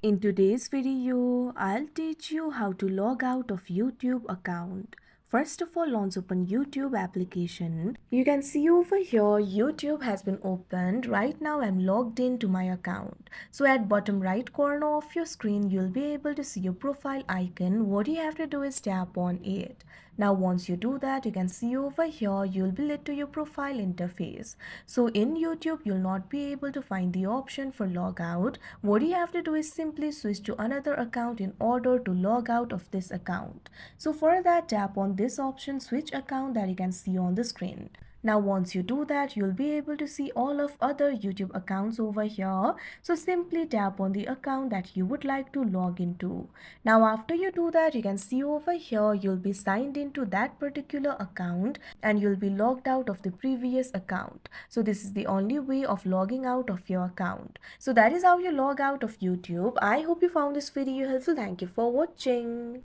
In today's video, I'll teach you how to log out of YouTube account. First of all, once open YouTube application, you can see over here YouTube has been opened. Right now I'm logged into my account. So at bottom right corner of your screen, you'll be able to see your profile icon. What you have to do is tap on it. Now once you do that, you can see over here you'll be led to your profile interface. So in YouTube, you'll not be able to find the option for logout. What you have to do is simply switch to another account in order to log out of this account. So for that, tap on this option switch account that you can see on the screen. Now once you do that, you'll be able to see all of other YouTube accounts over here. So simply tap on the account that you would like to log into. Now after you do that, you can see over here you'll be signed into that particular account and you'll be logged out of the previous account. So this is the only way of logging out of your account. So that is how you log out of YouTube. I hope you found this video helpful. Thank you for watching.